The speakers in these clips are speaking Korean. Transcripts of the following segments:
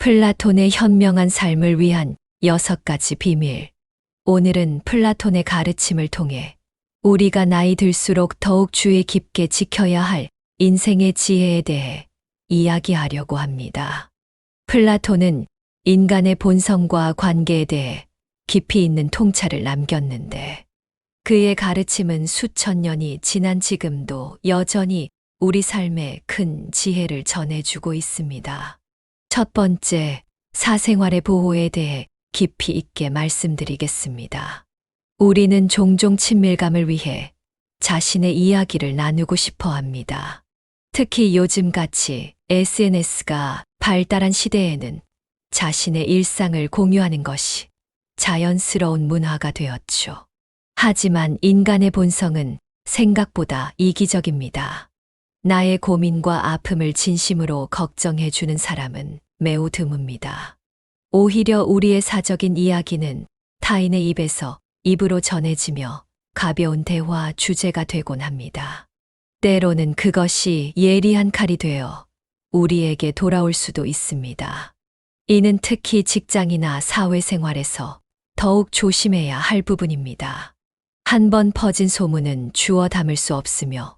플라톤의 현명한 삶을 위한 6가지 비밀. 오늘은 플라톤의 가르침을 통해 우리가 나이 들수록 더욱 주의 깊게 지켜야 할 인생의 지혜에 대해 이야기하려고 합니다. 플라톤은 인간의 본성과 관계에 대해 깊이 있는 통찰을 남겼는데 그의 가르침은 수천 년이 지난 지금도 여전히 우리 삶에 큰 지혜를 전해주고 있습니다. 첫 번째, 사생활의 보호에 대해 깊이 있게 말씀드리겠습니다. 우리는 종종 친밀감을 위해 자신의 이야기를 나누고 싶어 합니다. 특히 요즘같이 SNS가 발달한 시대에는 자신의 일상을 공유하는 것이 자연스러운 문화가 되었죠. 하지만 인간의 본성은 생각보다 이기적입니다. 나의 고민과 아픔을 진심으로 걱정해 주는 사람은 매우 드뭅니다. 오히려 우리의 사적인 이야기는 타인의 입에서 입으로 전해지며 가벼운 대화 주제가 되곤 합니다. 때로는 그것이 예리한 칼이 되어 우리에게 돌아올 수도 있습니다. 이는 특히 직장이나 사회생활에서 더욱 조심해야 할 부분입니다. 한 번 퍼진 소문은 주워 담을 수 없으며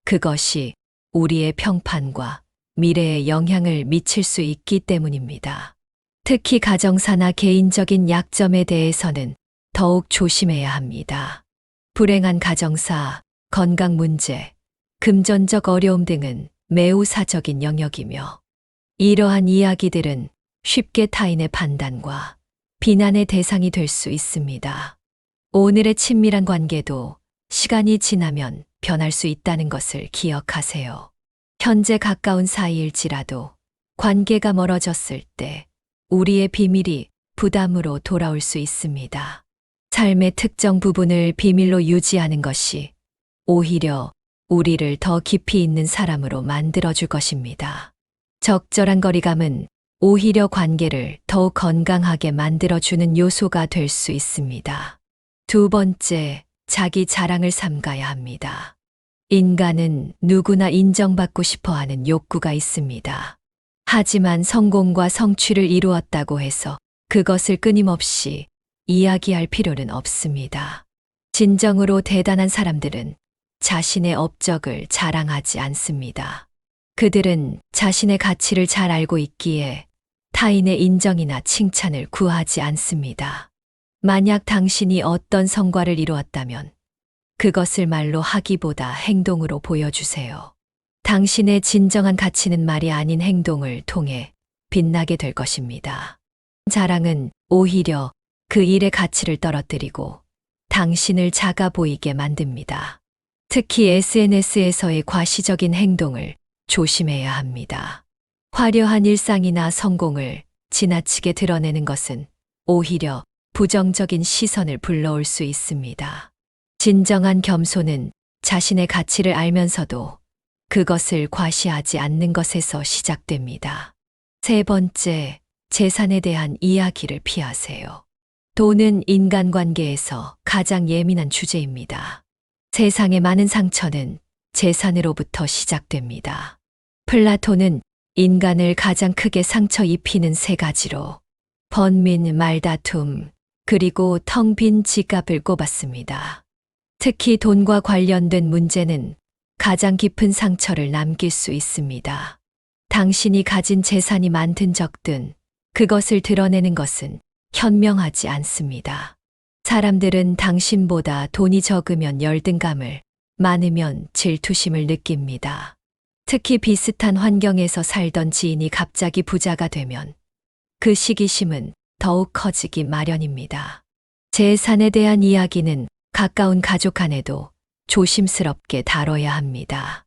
그것이 우리의 평판과 미래에 영향을 미칠 수 있기 때문입니다. 특히 가정사나 개인적인 약점에 대해서는 더욱 조심해야 합니다. 불행한 가정사, 건강 문제, 금전적 어려움 등은 매우 사적인 영역이며 이러한 이야기들은 쉽게 타인의 판단과 비난의 대상이 될 수 있습니다. 오늘의 친밀한 관계도 시간이 지나면 변할 수 있다는 것을 기억하세요. 현재 가까운 사이일지라도 관계가 멀어졌을 때 우리의 비밀이 부담으로 돌아올 수 있습니다. 삶의 특정 부분을 비밀로 유지하는 것이 오히려 우리를 더 깊이 있는 사람으로 만들어줄 것입니다. 적절한 거리감은 오히려 관계를 더욱 건강하게 만들어주는 요소가 될 수 있습니다. 두 번째, 자기 자랑을 삼가야 합니다. 인간은 누구나 인정받고 싶어 하는 욕구가 있습니다. 하지만 성공과 성취를 이루었다고 해서 그것을 끊임없이 이야기할 필요는 없습니다. 진정으로 대단한 사람들은 자신의 업적을 자랑하지 않습니다. 그들은 자신의 가치를 잘 알고 있기에 타인의 인정이나 칭찬을 구하지 않습니다. 만약 당신이 어떤 성과를 이루었다면 그것을 말로 하기보다 행동으로 보여주세요. 당신의 진정한 가치는 말이 아닌 행동을 통해 빛나게 될 것입니다. 자랑은 오히려 그 일의 가치를 떨어뜨리고 당신을 작아 보이게 만듭니다. 특히 SNS에서의 과시적인 행동을 조심해야 합니다. 화려한 일상이나 성공을 지나치게 드러내는 것은 오히려 부정적인 시선을 불러올 수 있습니다. 진정한 겸손은 자신의 가치를 알면서도 그것을 과시하지 않는 것에서 시작됩니다. 세 번째, 재산에 대한 이야기를 피하세요. 돈은 인간관계에서 가장 예민한 주제입니다. 세상의 많은 상처는 재산으로부터 시작됩니다. 플라톤은 인간을 가장 크게 상처 입히는 3가지로 번민, 말다툼, 그리고 텅 빈 지갑을 꼽았습니다. 특히 돈과 관련된 문제는 가장 깊은 상처를 남길 수 있습니다. 당신이 가진 재산이 많든 적든 그것을 드러내는 것은 현명하지 않습니다. 사람들은 당신보다 돈이 적으면 열등감을, 많으면 질투심을 느낍니다. 특히 비슷한 환경에서 살던 지인이 갑자기 부자가 되면 그 시기심은 더욱 커지기 마련입니다. 재산에 대한 이야기는 가까운 가족 안에도 조심스럽게 다뤄야 합니다.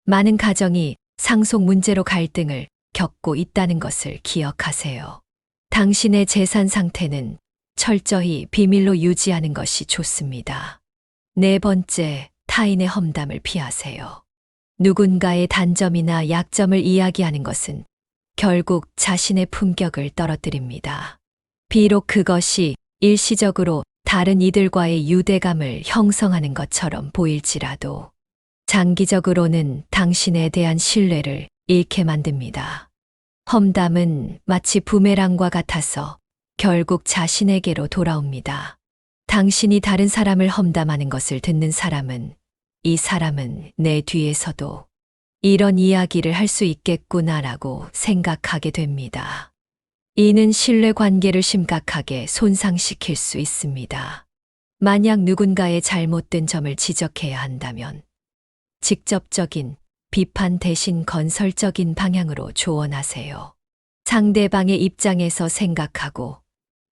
많은 가정이 상속 문제로 갈등을 겪고 있다는 것을 기억하세요. 당신의 재산 상태는 철저히 비밀로 유지하는 것이 좋습니다. 네 번째, 타인의 험담을 피하세요. 누군가의 단점이나 약점을 이야기하는 것은 결국 자신의 품격을 떨어뜨립니다. 비록 그것이 일시적으로 다른 이들과의 유대감을 형성하는 것처럼 보일지라도 장기적으로는 당신에 대한 신뢰를 잃게 만듭니다. 험담은 마치 부메랑과 같아서 결국 자신에게로 돌아옵니다. 당신이 다른 사람을 험담하는 것을 듣는 사람은 이 사람은 내 뒤에서도 이런 이야기를 할 수 있겠구나라고 생각하게 됩니다. 이는 신뢰 관계를 심각하게 손상시킬 수 있습니다. 만약 누군가의 잘못된 점을 지적해야 한다면 직접적인 비판 대신 건설적인 방향으로 조언하세요. 상대방의 입장에서 생각하고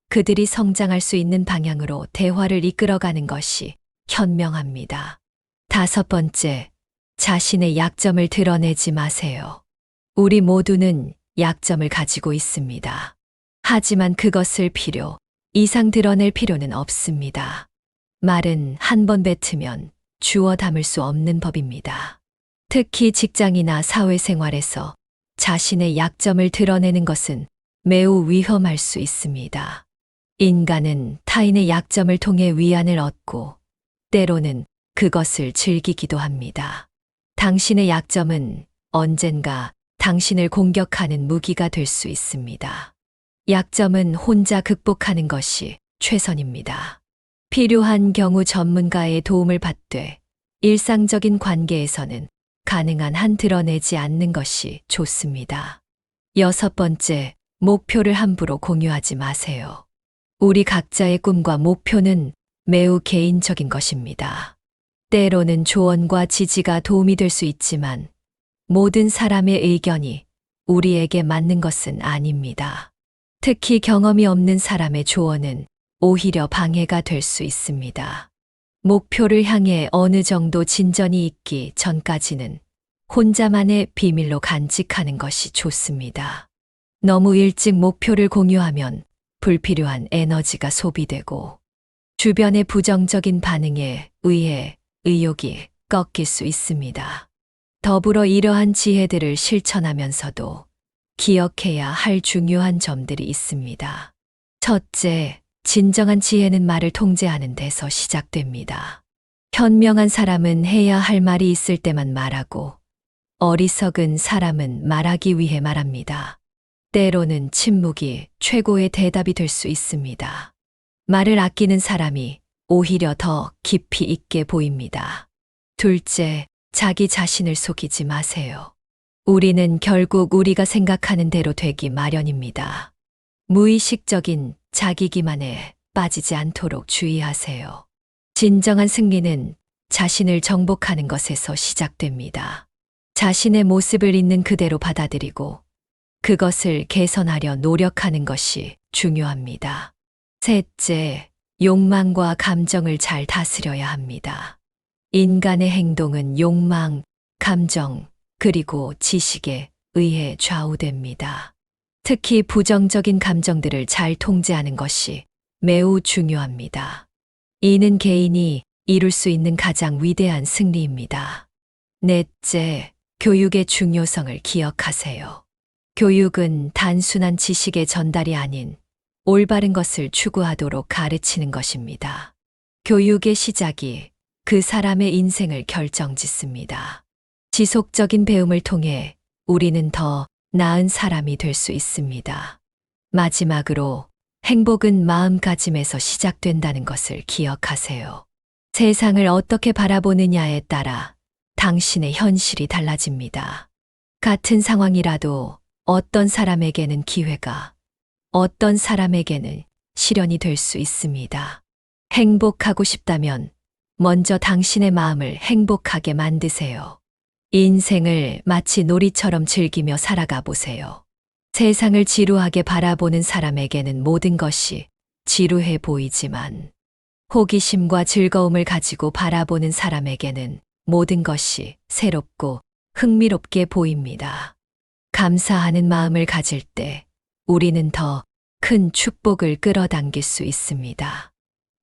그들이 성장할 수 있는 방향으로 대화를 이끌어가는 것이 현명합니다. 5번째, 자신의 약점을 드러내지 마세요. 우리 모두는 약점을 가지고 있습니다. 하지만 그것을 필요 이상 드러낼 필요는 없습니다. 말은 한 번 뱉으면 주워 담을 수 없는 법입니다. 특히 직장이나 사회생활에서 자신의 약점을 드러내는 것은 매우 위험할 수 있습니다. 인간은 타인의 약점을 통해 위안을 얻고 때로는 그것을 즐기기도 합니다. 당신의 약점은 언젠가 당신을 공격하는 무기가 될 수 있습니다. 약점은 혼자 극복하는 것이 최선입니다. 필요한 경우 전문가의 도움을 받되 일상적인 관계에서는 가능한 한 드러내지 않는 것이 좋습니다. 6번째, 목표를 함부로 공유하지 마세요. 우리 각자의 꿈과 목표는 매우 개인적인 것입니다. 때로는 조언과 지지가 도움이 될 수 있지만 모든 사람의 의견이 우리에게 맞는 것은 아닙니다. 특히 경험이 없는 사람의 조언은 오히려 방해가 될 수 있습니다. 목표를 향해 어느 정도 진전이 있기 전까지는 혼자만의 비밀로 간직하는 것이 좋습니다. 너무 일찍 목표를 공유하면 불필요한 에너지가 소비되고 주변의 부정적인 반응에 의해 의욕이 꺾일 수 있습니다. 더불어 이러한 지혜들을 실천하면서도 기억해야 할 중요한 점들이 있습니다. 첫째, 진정한 지혜는 말을 통제하는 데서 시작됩니다. 현명한 사람은 해야 할 말이 있을 때만 말하고 어리석은 사람은 말하기 위해 말합니다. 때로는 침묵이 최고의 대답이 될 수 있습니다. 말을 아끼는 사람이 오히려 더 깊이 있게 보입니다. 둘째, 자기 자신을 속이지 마세요. 우리는 결국 우리가 생각하는 대로 되기 마련입니다. 무의식적인 자기 기만에 빠지지 않도록 주의하세요. 진정한 승리는 자신을 정복하는 것에서 시작됩니다. 자신의 모습을 있는 그대로 받아들이고 그것을 개선하려 노력하는 것이 중요합니다. 셋째, 욕망과 감정을 잘 다스려야 합니다. 인간의 행동은 욕망, 감정, 그리고 지식에 의해 좌우됩니다. 특히 부정적인 감정들을 잘 통제하는 것이 매우 중요합니다. 이는 개인이 이룰 수 있는 가장 위대한 승리입니다. 넷째, 교육의 중요성을 기억하세요. 교육은 단순한 지식의 전달이 아닌 올바른 것을 추구하도록 가르치는 것입니다. 교육의 시작이 그 사람의 인생을 결정짓습니다. 지속적인 배움을 통해 우리는 더 나은 사람이 될 수 있습니다. 마지막으로 행복은 마음가짐에서 시작된다는 것을 기억하세요. 세상을 어떻게 바라보느냐에 따라 당신의 현실이 달라집니다. 같은 상황이라도 어떤 사람에게는 기회가, 어떤 사람에게는 시련이 될 수 있습니다. 행복하고 싶다면 먼저 당신의 마음을 행복하게 만드세요. 인생을 마치 놀이처럼 즐기며 살아가 보세요. 세상을 지루하게 바라보는 사람에게는 모든 것이 지루해 보이지만 호기심과 즐거움을 가지고 바라보는 사람에게는 모든 것이 새롭고 흥미롭게 보입니다. 감사하는 마음을 가질 때 우리는 더 큰 축복을 끌어당길 수 있습니다.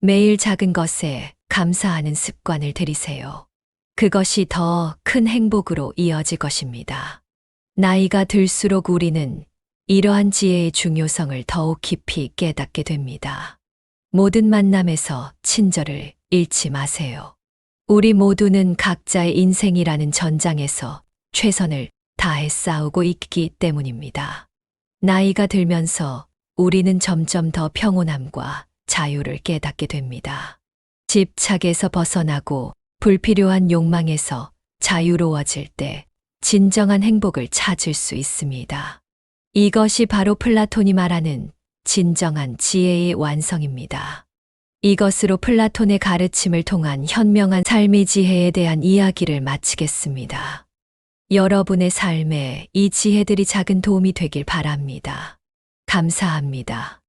매일 작은 것에 감사하는 습관을 들이세요. 그것이 더 큰 행복으로 이어질 것입니다. 나이가 들수록 우리는 이러한 지혜의 중요성을 더욱 깊이 깨닫게 됩니다. 모든 만남에서 친절을 잃지 마세요. 우리 모두는 각자의 인생이라는 전장에서 최선을 다해 싸우고 있기 때문입니다. 나이가 들면서 우리는 점점 더 평온함과 자유를 깨닫게 됩니다. 집착에서 벗어나고 불필요한 욕망에서 자유로워질 때 진정한 행복을 찾을 수 있습니다. 이것이 바로 플라톤이 말하는 진정한 지혜의 완성입니다. 이것으로 플라톤의 가르침을 통한 현명한 삶의 지혜에 대한 이야기를 마치겠습니다. 여러분의 삶에 이 지혜들이 작은 도움이 되길 바랍니다. 감사합니다.